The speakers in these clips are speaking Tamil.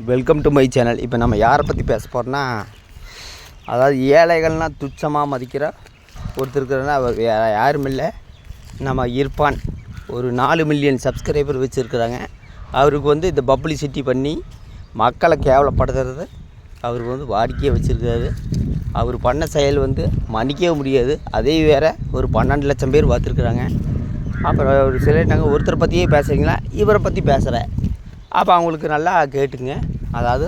Welcome to my channel. இப்போ நம்ம யாரை பற்றி பேச போகிறோன்னா, அதாவது ஏழைகள்னால் துச்சமாக மதிக்கிற ஒருத்தர் இருக்கிறன்னா அவர் யாரும் இல்லை, நம்ம இர்ஃபான். ஒரு 4 மில்லியன் சப்ஸ்கிரைபர் வச்சுருக்குறாங்க. அவருக்கு வந்து இந்த பப்ளிசிட்டி பண்ணி மக்களை கேவலப்படுத்துறது அவருக்கு வாடிக்கையாக வச்சுருக்காரு. அவர் பண்ண செயல் மன்னிக்கவே முடியாது. அதே வேறு ஒரு 12 லட்சம் பேர் பார்த்துருக்குறாங்க. அப்புறம் ஒரு சிலர் ஒருத்தரை பற்றியே பேசுகிறீங்களா, இவரை பற்றி பேசுகிறேன். அப்போ அவங்களுக்கு நல்லா கேட்டுங்க. அதாவது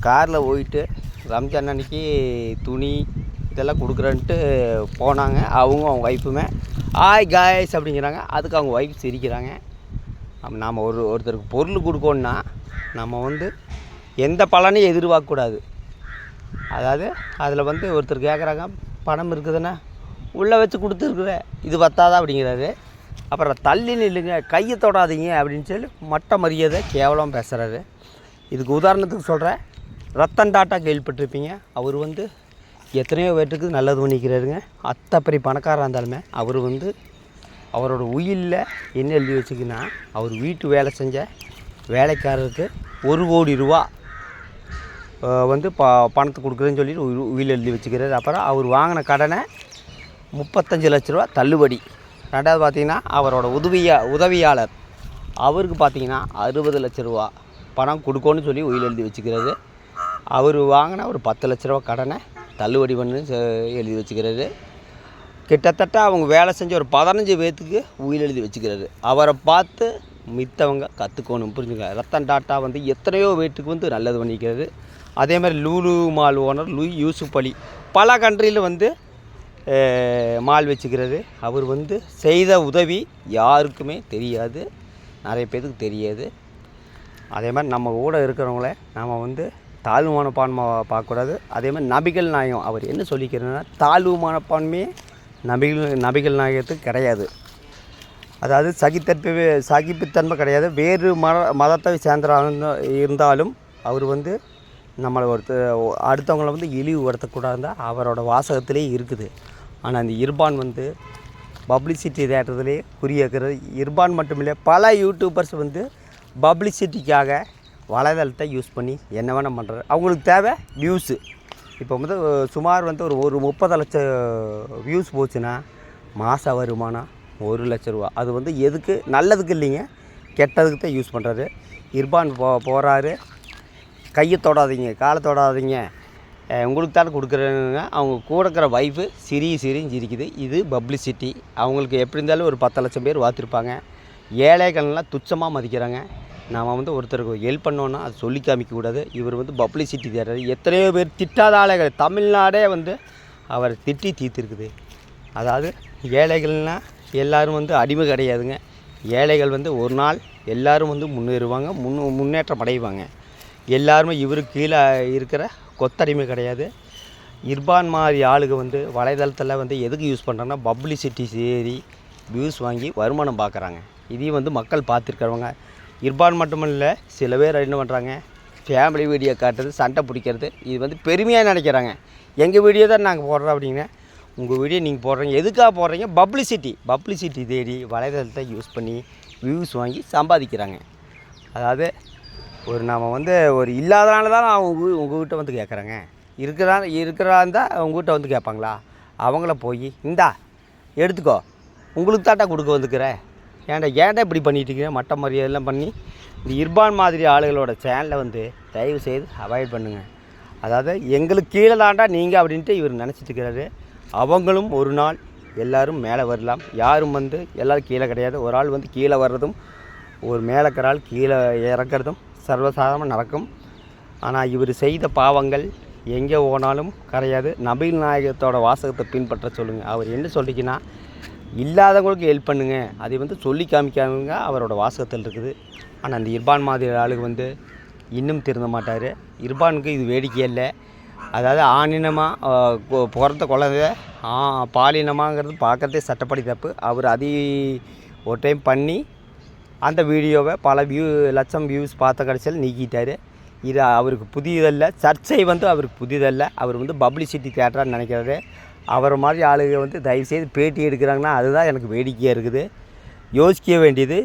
காரில் போயிட்டு ரம்ஜான் அன்னைக்கு துணி இதெல்லாம் கொடுக்குறேன்ட்டு போனாங்க. அவங்க ஒய்ஃபுமே ஆய் காய்ஸ் அப்படிங்கிறாங்க. அதுக்கு அவங்க ஒய்ஃப் சிரிக்கிறாங்க. நாம் ஒருத்தருக்கு பொருள் கொடுக்கோன்னா நம்ம எந்த பலனையும் எதிர்பார்க்கக்கூடாது. அதாவது அதில் ஒருத்தர் கேட்குறாங்க, பணம் இருக்குதுன்னா உள்ளே வச்சு கொடுத்துருக்குற, இது பத்தாதா அப்படிங்கிறாரு. அப்புறம் தள்ளி நில்லுங்க, கையை தொடாதீங்க அப்படின்னு சொல்லி மட்ட மரியாதை கேவலம் பேசுகிறாரு. இதுக்கு உதாரணத்துக்கு சொல்கிறேன், ரத்தன் டாட்டா கேள்விப்பட்டிருப்பீங்க. அவர் எத்தனையோ பேட்டுக்கு நல்லது பண்ணிக்கிறாருங்க. அத்தை பெரிய பணக்காராக இருந்தாலுமே அவர் அவரோட உயிரில் என்ன எழுதி வச்சுக்கின்னா, அவர் வீட்டு வேலை செஞ்ச வேலைக்காரருக்கு 1 கோடி ரூபா பணத்தை கொடுக்குறேன்னு சொல்லி உயிர் எழுதி வச்சுக்கிறாரு. அப்புறம் அவர் வாங்கின கடனை 35 லட்ச ரூபா தள்ளுபடி. ரெண்டாவது பார்த்திங்கன்னா அவரோட உதவியாளர் அவருக்கு பார்த்திங்கன்னா 60 லட்ச ரூபா பணம் கொடுக்கணும்னு சொல்லி உயிர் எழுதி வச்சுக்கிறாரு. அவர் வாங்கின ஒரு 10 லட்ச ரூபா கடனை தள்ளுபடி பண்ணு எழுதி வச்சுக்கிறாரு. கிட்டத்தட்ட அவங்க வேலை செஞ்ச ஒரு 15 பேர்த்துக்கு உயிர் எழுதி வச்சுக்கிறாரு. அவரை பார்த்து மித்தவங்க கற்றுக்கணும், புரிஞ்சுங்க. ரத்தன் டாட்டா எத்தனையோ பேர்த்துக்கு நல்லது பண்ணிக்கிறாரு. அதே மாதிரி லூலு மால் ஓனர் யூசுப் அலி பல கண்ட்ரியில் மால் வச்சுக்கிறாரு. அவர் செய்த உதவி யாருக்குமே தெரியாது, நிறைய பேருக்கு தெரியாது. அதே மாதிரி நம்ம கூட இருக்கிறவங்கள நம்ம தாழ்வு மனப்பான்மை பார்க்கக்கூடாது. அதே மாதிரி நபிகள் நாயகம் அவர் என்ன சொல்லிக்கிறதுனா, தாழ்வு மனப்பான்மையே நபிகள் நாயகத்துக்கு கிடையாது. அதாவது சகிப்புத்தன்மை கிடையாது. வேறு மதத்தை சேர்ந்த இருந்தாலும் அவர் நம்மளை அடுத்தவங்களை இழிவுபடுத்தக்கூடாது அவரோட வாசகத்திலே இருக்குது. ஆனால் அந்த இர்ஃபான் பப்ளிசிட்டி தேட்டத்திலே குறியாக்குறது. இர்ஃபான் மட்டும் இல்லை, பல யூடியூபர்ஸ் பப்ளிசிட்டிக்காக வலைதளத்தை யூஸ் பண்ணி என்ன வேணால் பண்ணுறாரு. அவங்களுக்கு தேவை வியூஸு. இப்போ சுமார் ஒரு 30 லட்சம் வியூஸ் போச்சுன்னா மாத வருமானம் 1 லட்ச ரூபா. அது எதுக்கு, நல்லதுக்கு இல்லைங்க, கெட்டதுக்கு தான் யூஸ் பண்ணுறாரு. இர்ஃபான் போகிறாரு, கையை தொடாதீங்க, காலை தொடாதீங்க, உங்களுக்கு தானே கொடுக்குறேங்க. அவங்க கூட இருக்கிற ஒய்ஃபு சிரின்னு சிரிக்குது. இது பப்ளிசிட்டி. அவங்களுக்கு எப்படி இருந்தாலும் ஒரு 10 லட்சம் பேர் பார்த்துருப்பாங்க. ஏழைகள்லாம் துச்சமாக மதிக்கிறாங்க. நாம் ஒருத்தருக்கு ஹெல்ப் பண்ணோன்னா அது சொல்லி காமிக்கக்கூடாது. இவர் பப்ளிசிட்டி தேடுறாரு. எத்தனையோ பேர் திட்டாத ஆலைகள் தமிழ்நாடே அவர் திட்டி தீர்த்துருக்குது. அதாவது ஏழைகள்னால் எல்லோரும் அடிமை கிடையாதுங்க. ஏழைகள் ஒரு நாள் எல்லோரும் முன்னேறுவாங்க, முன்னேற்றம் அடைவாங்க. எல்லாருமே இவருக்கு கீழே இருக்கிற கொத்தடிமை கிடையாது. இர்ஃபான் மாதிரி ஆளுங்க வலைதளத்தில் எதுக்கு யூஸ் பண்ணுறாங்கன்னா, பப்ளிசிட்டி சேரி வியூஸ் வாங்கி வருமானம் பார்க்குறாங்க. இதையும் மக்கள் பார்த்துருக்கிறவங்க. இர்ஃபான் மட்டுமில்லை, சில பேர் என்ன பண்ணுறாங்க, ஃபேமிலி வீடியோ காட்டுறது, சண்டை பிடிக்கிறது, இது பெருமையாக நினைக்கிறாங்க. எங்கள் வீடியோ தான் நாங்கள் போடுறோம் அப்படிங்க. உங்கள் வீடியோ நீங்கள் போடுறீங்க, எதுக்காக போடுறீங்க? பப்ளிசிட்டி தேடி வலைதளத்தை யூஸ் பண்ணி வியூஸ் வாங்கி சம்பாதிக்கிறாங்க. அதாவது நாம் ஒரு இல்லாதனால தான் நான் உங்கள்கிட்ட கேட்குறேங்க. இருக்கிறாந்தா உங்கள்கிட்ட கேட்பாங்களா? அவங்கள போய் இந்தா எடுத்துக்கோ, உங்களுக்கு தாட்டா கொடுக்க வந்துக்கிறேன், ஏன்டா இப்படி பண்ணிகிட்ருக்கீங்க, மட்ட மரியாதையெல்லாம் பண்ணி இந்த இர்ஃபான் மாதிரி ஆளுகளோட சேனலை தயவு செய்து அவாய்ட் பண்ணுங்கள். அதாவது எங்களுக்கு கீழே தாண்டா நீங்கள் அப்படின்ட்டு இவர் நினச்சிட்டு இருக்கிறாரு. அவங்களும் ஒரு நாள் எல்லோரும் மேலே வரலாம். யாரும் எல்லோரும் கீழே கிடையாது. ஒரு ஆள் கீழே வர்றதும், ஒரு மேலே இருக்கிற ஆள் கீழே இறக்கிறதும் சர்வசாதாரணமாக நடக்கும். ஆனால் இவர் செய்த பாவங்கள் எங்கே போனாலும் கரையாது. நபிகள் நாயகத்தோட வாசகத்தை பின்பற்ற சொல்லுங்கள். அவர் என்ன சொல்லிக்கின்னா, இல்லாதவங்களுக்கு ஹெல்ப் பண்ணுங்கள், அதை சொல்லி காமிக்காமங்க அவரோட வாசகத்தில் இருக்குது. ஆனால் அந்த இர்ஃபான் மாதிரி ஆளுக்கு இன்னும் திருந்த மாட்டார். இர்ஃபானுக்கு இது வேடிக்கை இல்லை. அதாவது ஆணினமாக பிறந்த குழந்தை பாலினமாங்கிறது பார்க்குறதே சட்டப்படி தப்பு. அவர் ஒரு டைம் பண்ணி அந்த வீடியோவை பல லட்சம் வியூஸ் பார்த்த கடைசியில் நீக்கிட்டார். இது அவருக்கு புதியதல்ல, சர்ச்சை அவருக்கு புதியதல்ல. அவர் பப்ளிசிட்டி தேட்டரான்னு நினைக்கிறாரு. அவரை மாதிரி ஆளுங்க தயவுசெய்து பேட்டி எடுக்கிறாங்கன்னா அதுதான் எனக்கு வேடிக்கையாக இருக்குது. யோசிக்க வேண்டியது